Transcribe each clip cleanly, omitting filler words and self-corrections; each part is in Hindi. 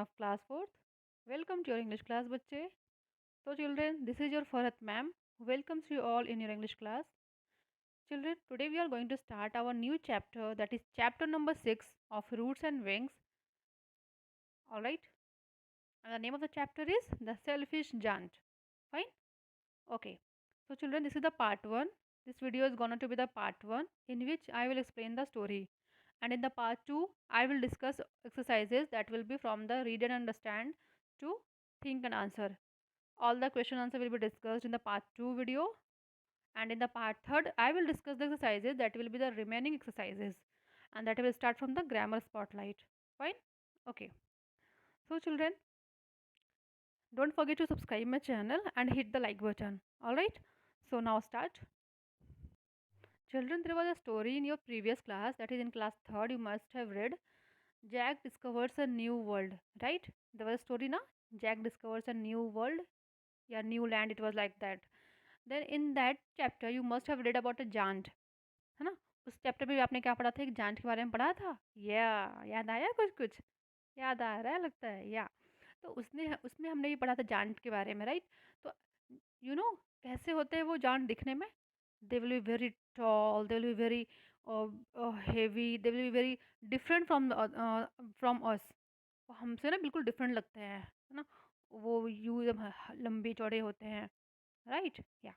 of class 4th. Welcome to your English class बच्चे. So children, this is your Farhat ma'am who welcomes you all in your English class. Children, today we are going to start our new chapter, that is chapter number 6 of Roots and Wings. Alright? And the name of the chapter is The Selfish Giant. Fine? Okay. So children, this is the part 1. This video is gonna to be the part 1 in which I will explain the story. And in the part 2, I will discuss exercises that will be from the read and understand to think and answer. All the question answer will be discussed in the part 2 video, and in the part 3 I will discuss the exercises that will be the remaining exercises, and that will start from the grammar spotlight. Fine? Okay. So children, don't forget to subscribe my channel and hit the like button. Alright? So now start. Children, there was a story in your previous class, that is in class 3rd, you must have read Jack discovers a new world, right? There was a story na? Jack discovers a new world. Yeah, new land, it was like that. Then in that chapter you must have read about a giant, है ना? उस चैप्टर में भी आपने क्या पढ़ा था? एक जांट के बारे में पढ़ा था. या याद आया? कुछ कुछ याद आ रहा है लगता है. या तो उसने उसमें हमने ये पढ़ा था जांट के बारे में, राइट? तो कैसे होते हैं वो जांट दिखने में? They will be very tall, they will be very heavy, they will be very different from us. वो हमसे ना बिल्कुल डिफरेंट लगते हैं, है ना? वो लंबे चौड़े होते हैं, राइट? या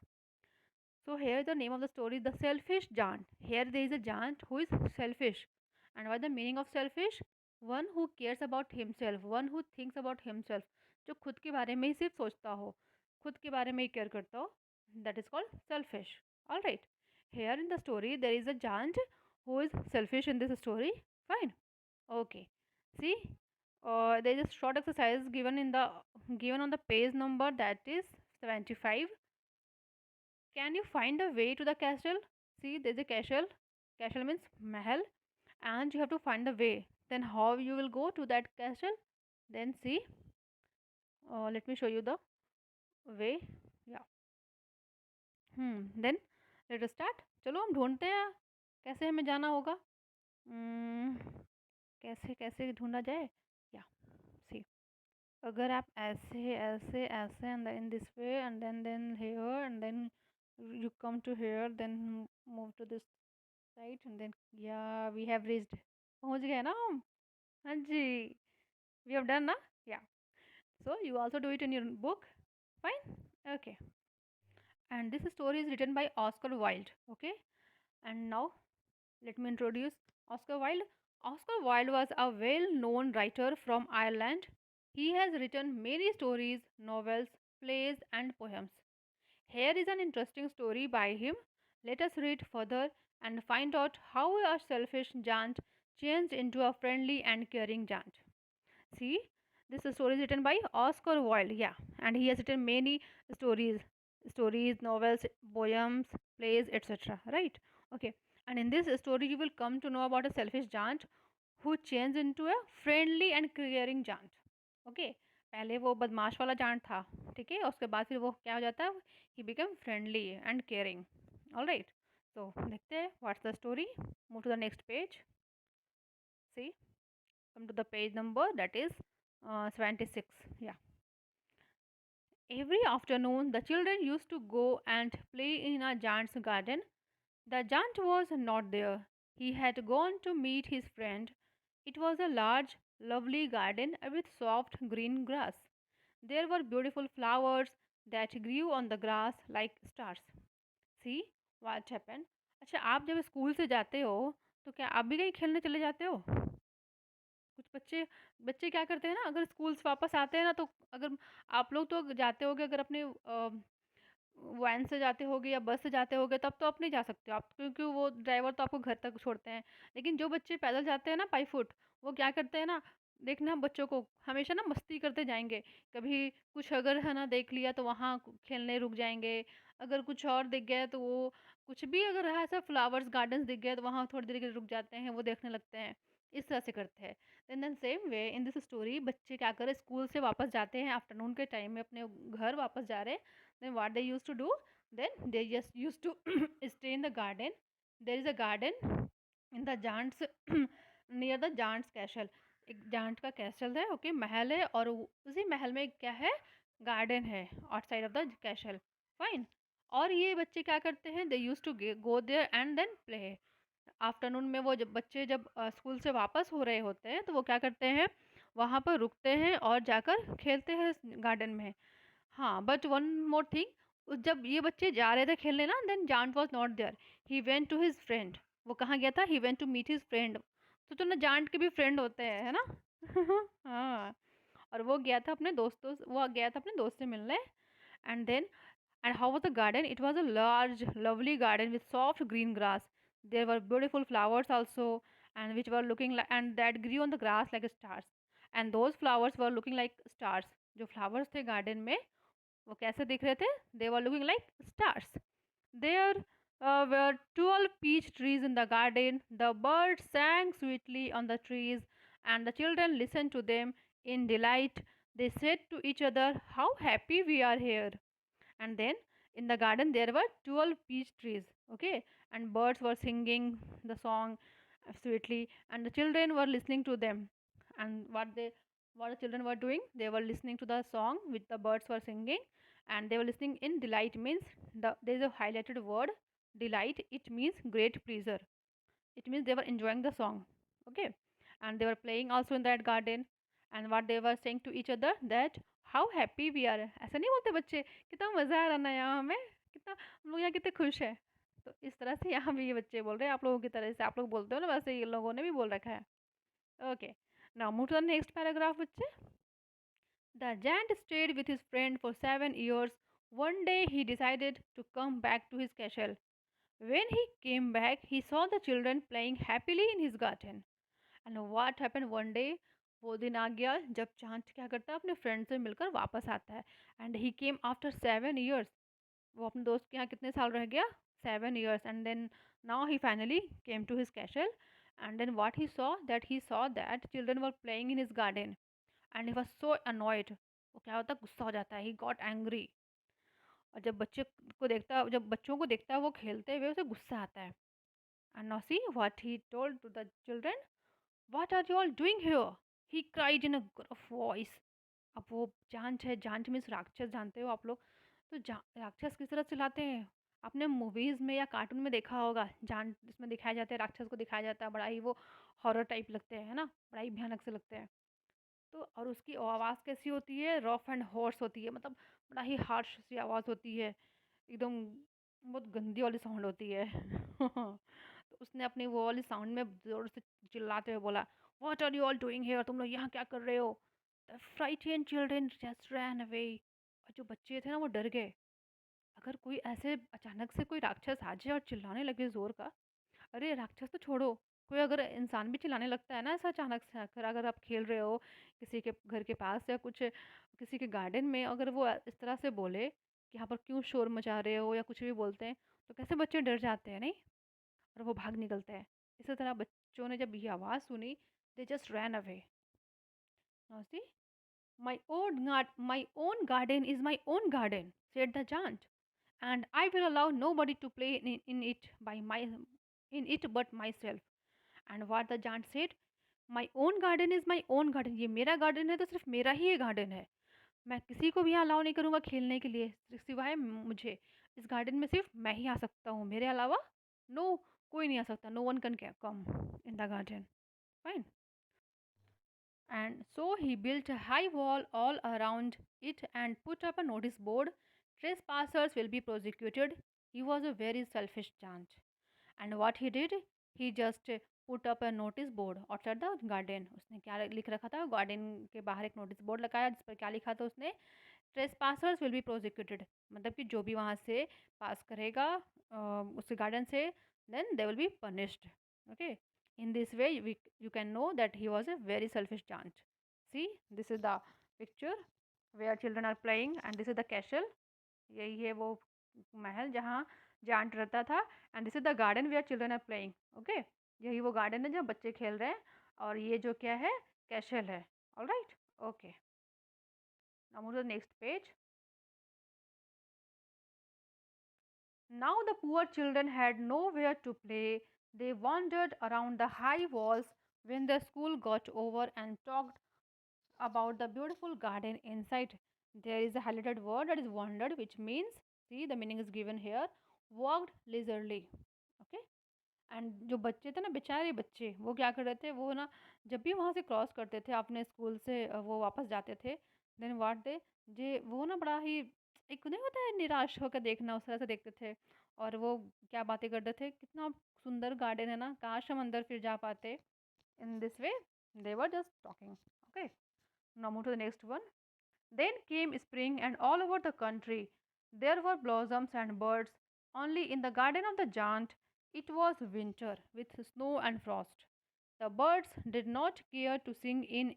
so here the name of the story is The Selfish Giant. Here there is a giant who is selfish. And what the meaning of selfish? One who cares about himself, one who thinks about himself. जो खुद के बारे में ही सिर्फ सोचता हो, खुद के बारे में ही केयर करता हो, that is called selfish. Alright. Here in the story there is a giant who is selfish in this story. Fine. Okay. See, there is a short exercise given on the page number, that is 75. Can you find a way to the castle? See, there's a castle. Castle means mahal, and you have to find the way. Then how you will go to that castle? Then see, let me show you the way. Yeah. Then let us start. चलो हम ढूंढते हैं कैसे हमें जाना होगा. कैसे कैसे ढूंढा जाए? या सी, अगर आप ऐसे ऐसे ऐसे and in this way and then here and then you come to here, then move to this side, and then yeah, we have reached. पहुंच गए ना हम? हाँ जी, we have done ना? Yeah. So you also do it in your book. Fine. Okay. And this story is written by Oscar Wilde. Okay. And now let me introduce Oscar Wilde. Oscar Wilde was a well-known writer from Ireland. He has written many stories, novels, plays, and poems. Here is an interesting story by him. Let us read further and find out how a selfish giant changed into a friendly and caring giant. See, this story is written by Oscar Wilde, yeah, and he has written many stories, novels, poems, plays, etc. Right? Okay, and in this story, you will come to know about a selfish giant who changed into a friendly and caring giant. Okay, पहले वो बदमाश वाला जांट था, ठीक है, उसके बाद फिर वो क्या हो जाता है? He become friendly and caring. Alright, तो देखते हैं what's the story. Move to the next page. See, come to the page number, that is 76. Yeah. Every afternoon the children used to go and play in a giant's garden. The giant was not there. He had gone to meet his friend. It was a large, lovely garden with soft green grass. There were beautiful flowers that grew on the grass like stars. See what happened? अच्छा, आप जब स्कूल से जाते हो तो क्या आप भी कहीं खेलने चले जाते हो? कुछ बच्चे बच्चे क्या करते हैं ना, अगर स्कूल से वापस आते हैं ना, तो अगर आप लोग तो जाते होगे, अगर अपने वैन से जाते होगे या बस से जाते होगे तब तो आप नहीं जा सकते हो आप, क्योंकि वो ड्राइवर तो आपको घर तक छोड़ते हैं. लेकिन जो बच्चे पैदल जाते हैं ना, बाई फुट, वो क्या करते हैं ना, देखना बच्चों को हमेशा ना मस्ती करते जाएंगे. कभी कुछ अगर है ना देख लिया तो वहाँ खेलने रुक जाएंगे. अगर कुछ और दिख गया तो वो कुछ भी, अगर ऐसा फ्लावर्स गार्डन्स दिख गए तो वहाँ थोड़ी देर के लिए रुक जाते हैं, वो देखने लगते हैं. इस तरह से करते हैं. Then same way in this story, बच्चे क्या करें, स्कूल से वापस जाते हैं आफ्टरनून के टाइम में, अपने घर वापस जा रहे हैं. Then what they used to do? Then they just used to stay in the garden. There is a garden in the giant's near the giant's castle. एक जांट का कैसल है, ओके, महल है, और उसी महल में क्या है, गार्डन है outside of the castle, fine. और ये बच्चे क्या करते हैं, they use to go there and then play. Afternoon में वो जब बच्चे जब स्कूल से वापस हो रहे होते हैं तो वो क्या करते हैं, वहाँ पर रुकते हैं और जाकर खेलते हैं गार्डन में। हाँ, बट वन मोर थिंग, जब ये बच्चे जा रहे थे खेलने ना, then giant was not there, he went to his friend. वो कहाँ गया था, he went to meet his friend. तो ना जांट के भी फ्रेंड होते हैं, है ना। हाँ, और वो गया था अपने दोस्तों वो गया था अपने दोस्त से मिलने। And then, and how was the garden? It was a large, lovely garden with soft green grass. There were beautiful flowers also, and which were looking like, and that grew on the grass like stars. And those flowers were looking like stars. जो flowers थे garden में, वो कैसे दिख रहे थे? They were looking like stars. There were 12 peach trees in the garden. The birds sang sweetly on the trees, and the children listened to them in delight. They said to each other, "How happy we are here!" And then in the garden there were 12 peach trees, okay, and birds were singing the song sweetly, and the children were listening to them. And what the children were doing, they were listening to the song which the birds were singing, and they were listening in delight. Means there is a highlighted word, delight. It means great pleasure. It means they were enjoying the song, okay, and they were playing also in that garden. And what they were saying to each other, that how happy we are, ऐसा नहीं बोलते बच्चे, कितना मज़ा आ रहा ना यहाँ हमें, कितना हम लोग यहाँ कितने खुश हैं। तो इस तरह से यहाँ भी ये बच्चे बोल रहे हैं, आप लोगों की तरह से आप लोग बोलते हो ना, वैसे ये लोगों ने भी बोल रखा है। Okay, now move to the next paragraph बच्चे। The giant stayed with his friend for 7 years. One day he decided to come back to his castle. When he came back, he saw the children playing happily in his garden. And what happened one day, वो दिन आ गया जब चांद क्या करता है, अपने फ्रेंड से मिलकर वापस आता है। And he came after 7 years। वो अपने दोस्त के यहाँ कितने साल रह गया, 7 years। And then now he finally came to his castle. And then what he saw that children were playing in his garden, and he was so annoyed. वो क्या होता है, गुस्सा हो जाता है, ही गॉट एंग्री। और जब बच्चों को देखता है वो खेलते हुए, उसे गुस्सा आता है। And now see what he told to the children, "What are you all doing here?" he cried in a gruff voice. अब वो जांच है, जांच मीन्स राक्षस, जानते हो आप लोग। तो राक्षस किस तरह चिल्लाते हैं, आपने मूवीज में या कार्टून में देखा होगा, जान जिसमें दिखाया जाता है, राक्षस को दिखाया जाता है, बड़ा ही वो हॉरर टाइप लगते हैं, है ना, बड़ा ही भयानक से लगते हैं। तो और उसकी आवाज़ कैसी होती है, रफ एंड हॉर्स होती है, मतलब बड़ा ही हार्श सी आवाज़ होती है, एकदम बहुत गंदी वाली साउंड होती है। तो उसने अपनी वो वाली साउंड में ज़ोर से चिल्लाते हुए बोला, "what are you all doing here?" तुम लोग यहाँ क्या कर रहे हो? The frightened children just ran away. और जो बच्चे थे ना वो डर गए। अगर कोई ऐसे अचानक से कोई राक्षस आ जाए और चिल्लाने लगे ज़ोर का, अरे राक्षस तो छोड़ो, कोई अगर इंसान भी चिल्लाने लगता है ना ऐसा अचानक से आकर, अगर आप खेल रहे हो किसी के घर के पास या कुछ किसी के गार्डन में, अगर वो इस तरह से बोले कि यहाँ पर क्यों शोर मचा रहे हो या कुछ भी बोलते हैं, तो कैसे बच्चे डर जाते हैं नहीं, और वो भाग निकलते हैं। इसी तरह बच्चों ने जब ये आवाज़ सुनी, they just ran away. Now see, my own garden is my own garden," said the giant, "and I will allow nobody to play in it in it but myself." And what the giant said, "My own garden is my own garden." ये मेरा गार्डन है तो सिर्फ मेरा ही ये गार्डन है। मैं किसी को भी यहाँ अलाउ नहीं करूँगा खेलने के लिए, सिवाय मुझे। इस गार्डन में सिर्फ मैं ही आ सकता हूँ, मेरे अलावा नो कोई नहीं आ सकता। No one can come in the garden, fine. And so he built a high wall all around it and put up a notice board, "Trespassers will be prosecuted." He was a very selfish giant. And what he did, he just put up a notice board outside the garden. उसने क्या लिख रखा था, गार्डन के बाहर एक नोटिस बोर्ड लगाया जिस पर क्या लिखा था उसने, "Trespassers will be prosecuted." मतलब कि जो भी वहाँ से पास करेगा उस गार्डन से, then they will be punished. Okay. In this way, you can know that he was a very selfish giant. See, this is the picture where children are playing, and this is the castle. यही है वो महल जहाँ जांट रहता था, and this is the garden where children are playing. Okay, यही वो गार्डन है जहाँ बच्चे खेल रहे हैं, और ये जो क्या है, कैसल है। Alright, okay, now move to the next page. Now the poor children had nowhere to play. They wandered around the high walls, When the school got over and talked about the beautiful garden inside, there is a highlighted word that is wandered, which means, see, the meaning is given here, walked leisurely. Okay. And जो बच्चे थे ना, बेचारे बच्चे, वो क्या कर रहे थे, वो ना जब भी वहाँ से क्रॉस करते थे अपने स्कूल से, वो वापस जाते थे, देन व्हाट दे जे वो ना बड़ा ही एक नहीं होता है निराश होकर देखना, उस तरह से देखते थे। और वो क्या बातें करते थे, कितना सुंदर गार्डन है ना, काश हम अंदर फिर जा पाते। In this way they were just talking. Okay, now move to the next one. Then came spring, and all over the country there were blossoms and birds. Only in the garden of the giant it was winter with snow and frost. The birds did not care to sing in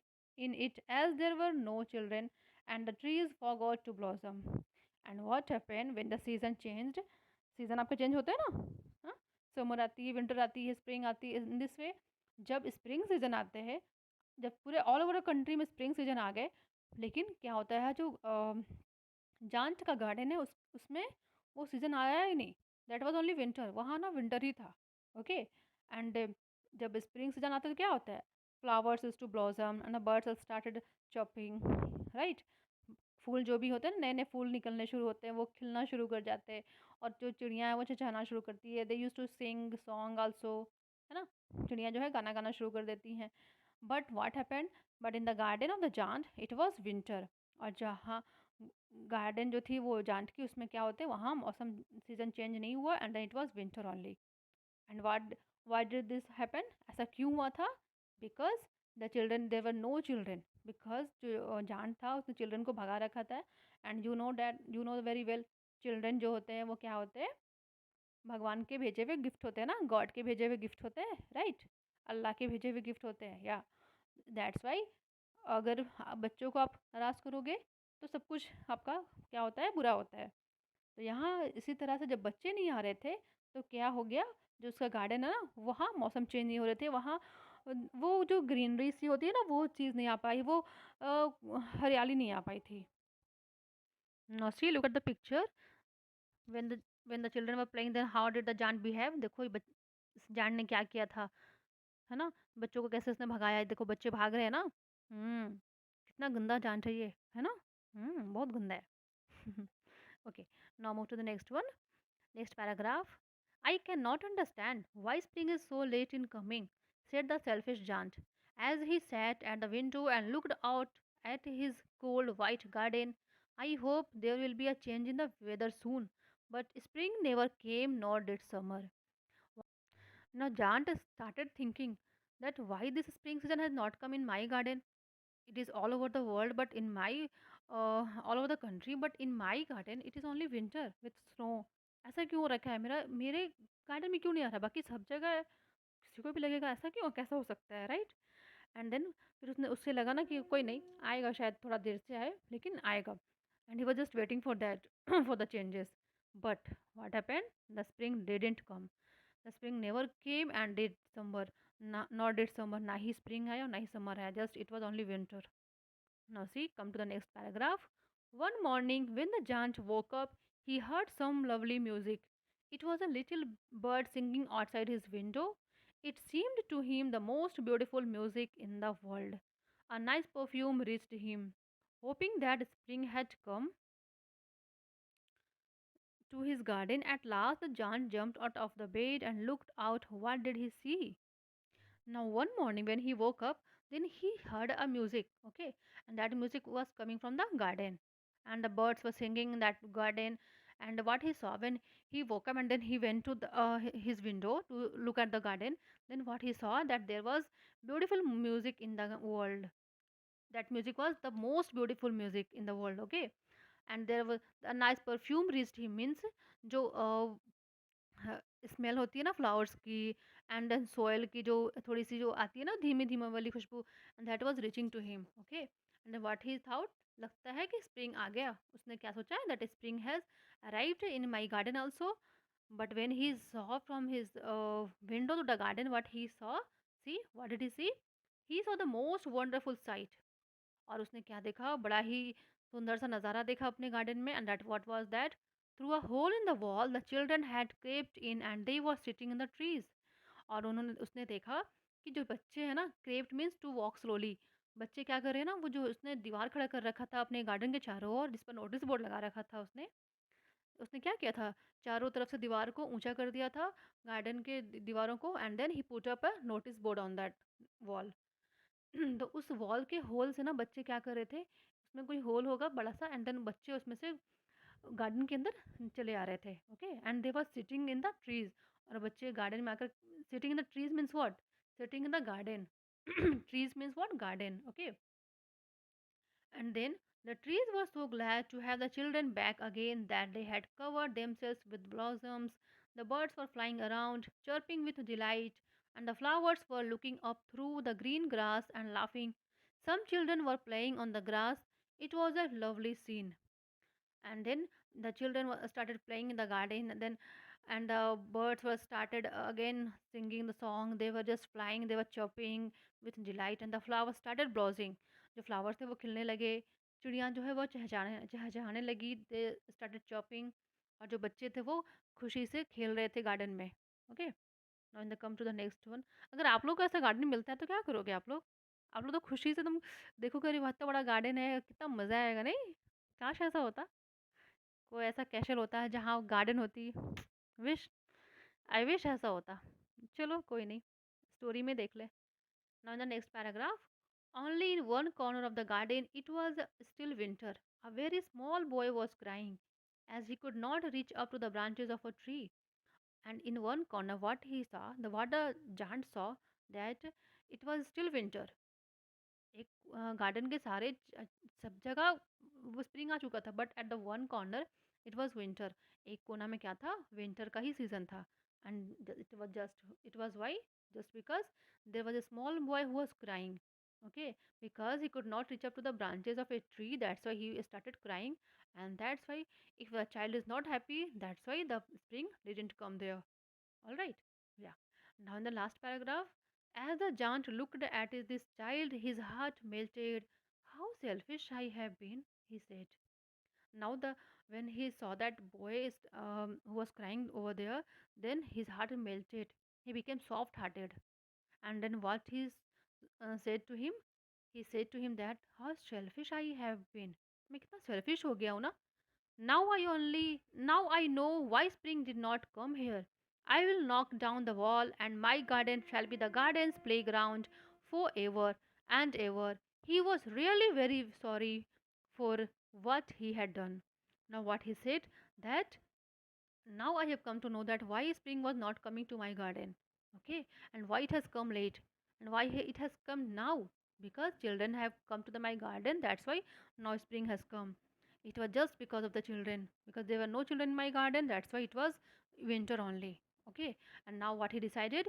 it as there were no children, and the trees forgot to blossom. And what happened when the season changed? Season आपके चेंज होते हैं ना, हाँ, समर आती है, विंटर आती है, स्प्रिंग आती है। इन दिस वे जब स्प्रिंग सीजन आते हैं, जब पूरे ऑल ओवर द कंट्री में स्प्रिंग सीजन आ गए, लेकिन क्या होता है, जो जांट का गार्डन है उसमें वो सीज़न आया ही नहीं। दैट वाज़ ओनली विंटर, वहाँ ना विंटर ही था। ओके, एंड जब स्प्रिंग सीजन आता है तो क्या होता है, flowers is to blossom and the birds started chirping, right. फूल जो भी होते हैं, नए नए फूल निकलने शुरू होते हैं, वो खिलना शुरू कर जाते हैं। और जो चिड़िया है वो चहचहाना शुरू करती है, they use to sing song also, है ना। चिड़िया जो है गाना गाना शुरू कर देती हैं। But what happened, but in the garden of the giant it was winter. और जहाँ गार्डन जो थी वो जांट की, उसमें क्या होते हैं, वहाँ मौसम सीजन चेंज नहीं हुआ, and then it was winter only. And what did this happen, ऐसा क्यों हुआ था? Because the children, there were no children, because जो जांट था उसने चिल्ड्रन को भगा रखा था। And you know that, you know very well, children जो होते हैं वो क्या होते हैं, भगवान के भेजे हुए गिफ्ट होते हैं ना, गॉड के भेजे हुए गिफ्ट होते हैं, राइट। अल्लाह के भेजे हुए गिफ्ट होते हैं, या दैट्स वाई अगर बच्चों को आप नाराज़ करोगे तो सब कुछ आपका क्या होता है, बुरा होता है। तो यहाँ इसी तरह से जब बच्चे नहीं आ रहे थे तो क्या हो गया, जो उसका गार्डन है ना, वहाँ मौसम चेंज नहीं हो रहे थे, वहाँ वो जो ग्रीनरी सी होती है ना, वो चीज़ नहीं आ पाई, वो हरियाली नहीं आ पाई थी। Now see look at the picture, when the when the children were playing, then how did the giant behave. देखो ये इस जांट ने क्या किया था, है ना, बच्चों को कैसे उसने भगाया है, देखो बच्चे भाग रहे हैं ना। कितना गंदा जांच है ये, है ना। बहुत गंदा है। Okay, now move to the next one. Next paragraph. I cannot understand why spring is so late in coming, said the selfish giant, as he sat at the window and looked out at his cold white garden. I hope there will be a change in the weather soon, but spring never came, nor did summer. Now giant started thinking that why this spring season has not come in my garden. It is all over the world, but in my all over the country, but in my garden it is only winter with snow. ऐसा क्यों हो रखा है, मेरा मेरे गार्डन में क्यों नहीं आ रहा, बाकी सब जगह है। किसी को भी लगेगा ऐसा क्यों, कैसा हो सकता है, राइट। एंड देन फिर उसने उससे लगा ना कि कोई नहीं आएगा, शायद थोड़ा देर से आए लेकिन आएगा। And he was just waiting for that for the changes. But what happened, the spring didn't come. The spring never came and did summer, not did summer, ना ही स्प्रिंग आया और ना ही समर आया, just it was only winter. Now, see, come to the next paragraph. One morning, when the giant woke up, he heard some lovely music. It was a little bird singing outside his window. It seemed to him the most beautiful music in the world. A nice perfume reached him. Hoping that spring had come to his garden, at last the giant jumped out of the bed and looked out. What did he see? Now, one morning when he woke up, then he heard a music, okay, and that music was coming from the garden, and the birds were singing in that garden. And what he saw when he woke up, and then he went to his window to look at the garden, then what he saw, that there was beautiful music in the world. That music was the most beautiful music in the world, okay, and there was a nice perfume reached him, means जो स्मेल होती है ना फ्लावर्स की, एंड देन सॉइल की जो थोड़ी सी जो आती है ना धीमी धीमी वाली खुशबू, and that was reaching to him, okay. And what he thought, लगता है कि स्प्रिंग आ गया। उसने क्या सोचा, that spring has arrived in my garden also. But when he saw from his window to the garden, what he saw, see what did he saw the most wonderful sight. और उसने क्या देखा, बड़ा ही सुंदर सा नज़ारा देखा अपने गार्डन में, and that what was that, through a hole in the wall the children had crept in and they were sitting in the trees. और उन्होंने उसने देखा कि जो बच्चे हैं ना, crept means to walk slowly. बच्चे क्या कर रहे हैं ना, वो जो उसने दीवार खड़ा कर रखा था अपने गार्डन के चारों ओर, जिस पर नोटिस बोर्ड लगा रखा था उसने। उसने क्या किया था, चारों तरफ से दीवार को ऊंचा कर दिया था, गार्डन के दीवारों को, and then he put up a notice board on that wall. तो उस वॉल के होल से ना बच्चे क्या कर रहे थे, उसमें कोई होल होगा बड़ा सा, एंड देन बच्चे उसमें से गार्डन के अंदर चले आ रहे थे। Okay, and they were sitting in the trees. और बच्चे गार्डन में आकर, sitting in the trees means what, sitting in the garden. Trees means what, garden. Okay, and then the trees were so glad to have the children back again that they had covered themselves with blossoms. The birds were flying around, chirping with delight, and the flowers were looking up through the green grass and laughing. Some children were playing on the grass. It was a lovely scene. And then the children started playing in the garden, and then and the birds were started again singing the song. They were just flying, they were chirping with delight, and the flowers started blossoming. जो flowers थे वो खिलने लगे, चिड़ियाँ जो है वो चहचहाने चहचहाने लगी, they started chirping, और जो बच्चे थे वो खुशी से खेल रहे थे गार्डन में। Okay, now in the come to the next one. अगर आप लोग को ऐसा गार्डन मिलता है तो क्या करोगे आप लोग? आप लोग तो खुशी से तुम देखोगे, अरे वाह इतना बड़ा गार्डन है, कितना मज़ा आएगा, नहीं? काश ऐसा होता, कोई ऐसा कैसल होता है जहाँ गार्डन होती। विश, आई विश ऐसा होता। चलो कोई नहीं, स्टोरी में देख ले। Now in the next paragraph, only in one corner of the garden it was still winter. A very small boy was crying as he could not reach up to the branches of a tree. And in one corner, what he saw, the water giant saw that it was still winter. एक गार्डन के सारे सब जगह वो स्प्रिंग आ चुका था, but at the one corner it was winter. एक कोना में क्या था, विंटर का ही सीजन था। And it was why, just because there was a small boy who was crying. Okay, because he could not reach up to the branches of a tree, that's why he started crying. And that's why if a child is not happy, that's why the spring didn't come there. All right. Yeah. Now, in the last paragraph, as the giant looked at this child, his heart melted. How selfish I have been, he said. Now, when he saw that boy who was crying over there, then his heart melted. He became soft-hearted. And then what he said to him? He said to him that how selfish I have been. मैं कितना selfish हो गया हूँ ना. Now I know why spring did not come here. I will knock down the wall and my garden shall be the garden's playground forever and ever. He was really very sorry for what he had done. Now what he said, that now I have come to know that why spring was not coming to my garden. Okay, and why it has come late, and why it has come now, because children have come to my garden, that's why now spring has come. It was just because of the children, because there were no children in my garden, that's why it was winter only. Okay, and now what he decided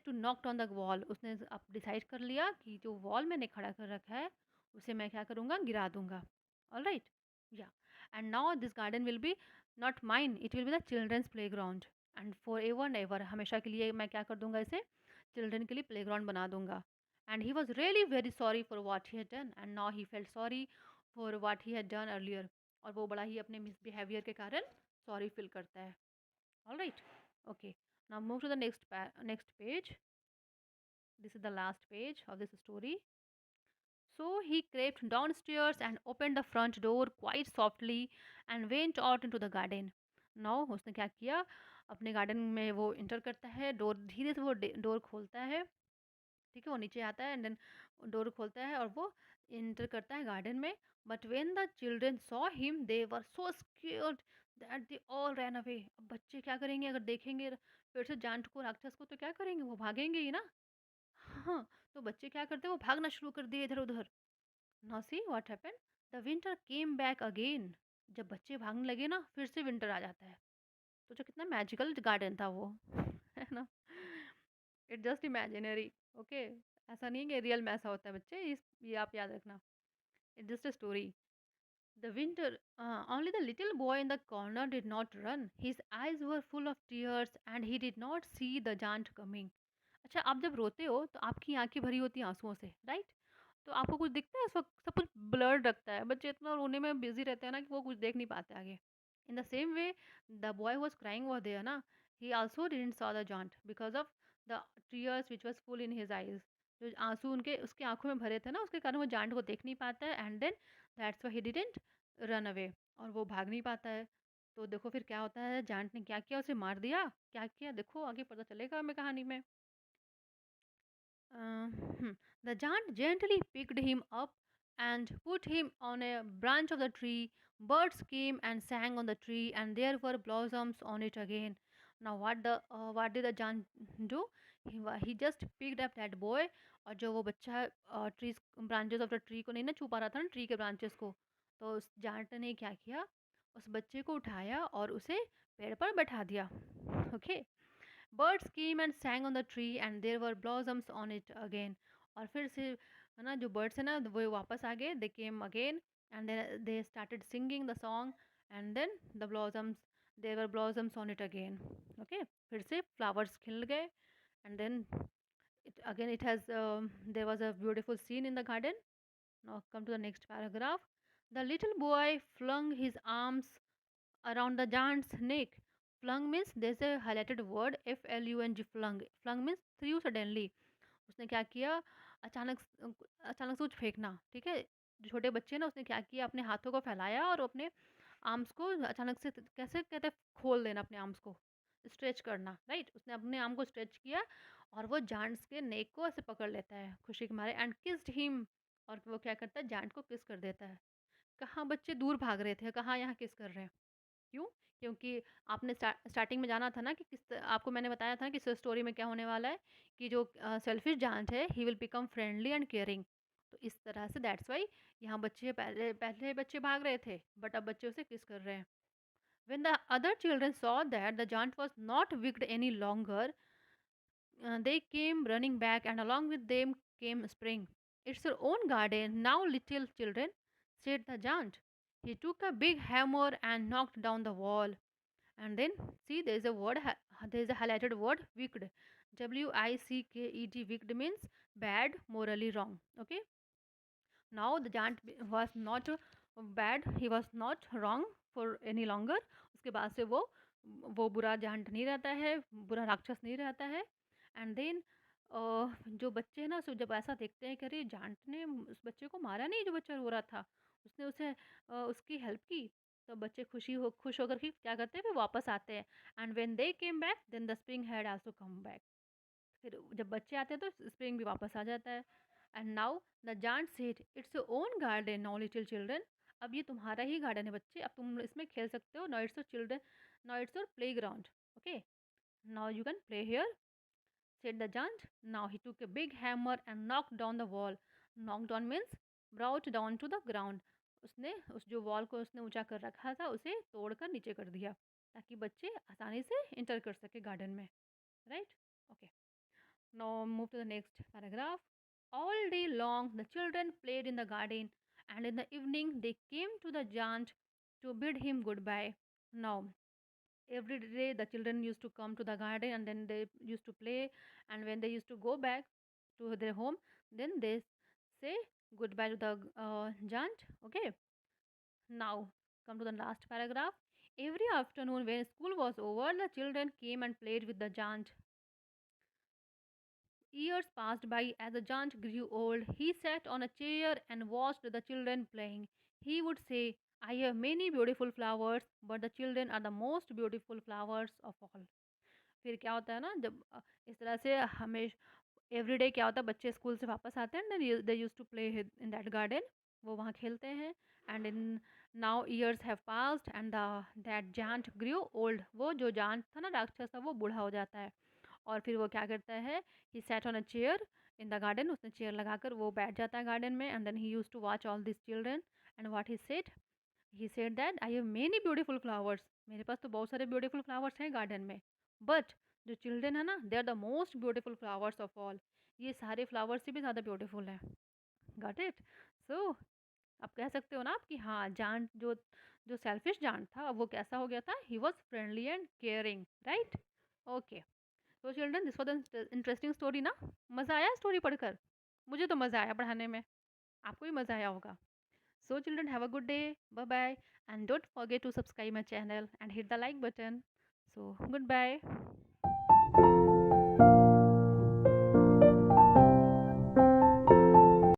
to knock on the wall. उसने अब डिसाइड कर लिया कि जो वॉल मैंने खड़ा कर रखा है उसे मैं क्या करूँगा, गिरा दूंगा. All right, yeah, and now this garden will be not mine, it will be the children's play ground, and forever and ever, हमेशा के लिए मैं क्या कर दूंगा, इसे चिल्ड्रन के लिए प्ले ग्राउंड बना दूंगा. And he was really very sorry for what he had done, and now he felt sorry for what he had done earlier. और वो बड़ा ही अपने मिसबिहेवियर के कारण सॉरी फील करता है. All right, okay, now move to the next page. This is the last page of this story. So he crept downstairs and opened the front door quite softly and went out into the garden. Now उसने क्या किया, अपने गार्डन में वो इंटर करता है, डोर धीरे से वो डोर खोलता है. ठीक है, वो नीचे आता है एंड देन डोर खोलता है और वो इंटर करता है गार्डन में. But when the children saw him they were so scared that they all ran away. अब बच्चे क्या करेंगे, अगर देखेंगे फिर से जांट को, राक्षस को, तो क्या करेंगे, वो भागेंगे ही ना. हाँ, तो बच्चे क्या करते हैं, वो भागना शुरू कर दिए इधर उधर. Now see what happened, the winter came back again. जब बच्चे भागने लगे ना, फिर से विंटर आ जाता है. तो जो कितना मैजिकल गार्डन था वो, है ना. It just imaginary. ओके, ऐसा नहीं है कि रियल में ऐसा होता है बच्चे, ये आप याद रखना. It just a story. The winter, only the little boy in the corner did not run. His eyes were full of tears and he did not see the giant coming. अच्छा, आप जब रोते हो तो आपकी आंखें भरी होती हैं आंसुओं से, राइट? तो आपको कुछ दिखता है उस वक्त, सब कुछ ब्लर्ड रखता है, बच्चे इतना रोने में बिजी रहते हैं ना कि वो कुछ देख नहीं पाते आगे. In the same way the boy was crying over there ना, he also didn't saw the giant because of the tears which was full in his eyes, जो आंसू उनके उसकी आंखों में भरे थे ना, उसके कारण वो जांट को देख नहीं पाता है, and then that's why he didn't run away, और वो भाग नहीं पाता है। तो देखो फिर क्या होता है, जांट ने क्या किया, उसे मार दिया। क्या किया देखो, आगे पता चलेगा हमें कहानी में। The giant gently picked him up and put him on a branch of the tree. Birds came and sang on the tree, and there were blossoms on it again. Now, what did the giant do? He just picked up that boy, और जो वो बच्चा trees branches of the tree को नहीं ना छू पा रहा था ना, ट्री के ब्रांचेस को, तो उस जांट ने क्या किया, उस बच्चे को उठाया और उसे पेड़ पर बैठा दिया। Okay, birds came and sang on the tree and there were blossoms on it again. और फिर से है ना, जो बर्ड्स है ना वो वापस आ गए, they came again and they started singing the song, and then the blossoms, there were blossoms on it again. Okay, फिर से फ्लावर्स खिल गए, and then it has there was a beautiful scene in the garden. Now come to the next paragraph. The little boy flung his arms around the giant's neck. Flung means there's a highlighted word, FLUNG, flung. Flung means threw suddenly. उसने क्या किया, अचानक अचानक से कुछ फेंकना, ठीक है। जो छोटे बच्चे ना, उसने क्या किया, अपने हाथों को फैलाया और अपने आर्म्स को अचानक से, कैसे कहते हैं, खोल देना अपने आर्म्स को, स्ट्रेच करना, राइट। उसने अपने आर्म को स्ट्रेच किया और वो जांट्स के नेक को ऐसे पकड़ लेता है खुशी के मारे, एंड किस्ड हिम, और वो क्या करता है, जांट को किस कर देता है। कहाँ बच्चे दूर भाग रहे थे, कहाँ यहाँ किस कर रहे हैं। क्यों? क्योंकि आपने स्टार्टिंग में जाना था ना कि आपको मैंने बताया था ना कि इस स्टोरी में क्या होने वाला है, कि जो सेल्फिश जांट है, he will become friendly and caring. तो इस तरह से दैट्स वाई यहाँ बच्चे, पहले पहले बच्चे भाग रहे थे, बट अब बच्चे उसे किस कर रहे हैं। When the other children saw that the giant was not wicked any longer, they came running back, and along with them came spring. It's your own garden now, little children, said the giant. He took a big hammer and knocked down the wall. And then see, there's a word, there's a highlighted word, wicked. WICKED, wicked means bad, morally wrong. Okay, now the giant was not bad, he was not wrong for any longer. उसके बाद से वो बुरा जांट नहीं रहता है, बुरा राक्षस नहीं रहता है। एंड देन जो बच्चे हैं ना, सो जब ऐसा देखते हैं कि अरे जांट ने उस बच्चे को मारा नहीं, जो बच्चा रो रहा था, उसने उसे उसकी हेल्प की, तो बच्चे खुश होकर के क्या करते हैं, फिर वापस आते हैं। And when they came back, then the spring had also come back. फिर जब बच्चे आते हैं तो स्प्रिंग भी वापस आ जाता है। And now the giant said, it's your own garden now little children, अब ये तुम्हारा ही गार्डन है बच्चे, अब तुम इसमें खेल सकते हो। Now it's your children, now it's your play ground. Okay, now you can play here, said the giant. Now he took a big hammer and knocked down the wall. Knocked down means brought down to the ground. उसने उस जो वॉल को उसने ऊंचा कर रखा था, उसे तोड़कर नीचे कर दिया, ताकि बच्चे आसानी से इंटर कर सके गार्डन में, right. Okay, now move to the next paragraph. All day long the children played in the garden, and in the evening they came to the giant to bid him goodbye. Now every day the children used to come to the garden, and then they used to play, and when they used to go back to their home, then they say goodbye to the giant. Okay, now come to the last paragraph. Every afternoon when school was over, the children came and played with the giant. Years passed by. As the giant grew old, he sat on a chair and watched the children playing. He would say, I have many beautiful flowers, but the children are the most beautiful flowers of all. फिर क्या होता है ना, जब इस तरह से हमेशा एवरीडे क्या होता है, बच्चे स्कूल से वापस आते हैं, they use to play in that garden, वो वहाँ खेलते हैं। And in now years have passed and that giant grew old, वो जो जांट था ना, राक्षस था, वो बूढ़ा हो जाता है। और फिर वो क्या करता है, he sat on a chair in the garden, उसने चेयर लगाकर वो बैठ जाता है गार्डन में। And then he use to watch all this children, and what he said that I have many beautiful flowers, मेरे पास तो बहुत सारे ब्यूटीफुल फ्लावर्स हैं गार्डन में, बट जो चिल्ड्रन है ना, they are the most beautiful flowers of all, ये सारे फ्लावर्स से भी ज़्यादा ब्यूटीफुल हैं। Got it. सो आप कह सकते हो ना आप कि हाँ, जान जो जो सेल्फिश जान था, वो कैसा हो गया था, he was friendly and caring, right. Okay, तो children, this was interesting story ना। मज़ा आया स्टोरी पढ़कर? मुझे तो मज़ा आया पढ़ाने में, आपको भी मज़ा आया होगा। So children, have a good day. Bye bye, and don't forget to subscribe my channel and hit the like button. So goodbye.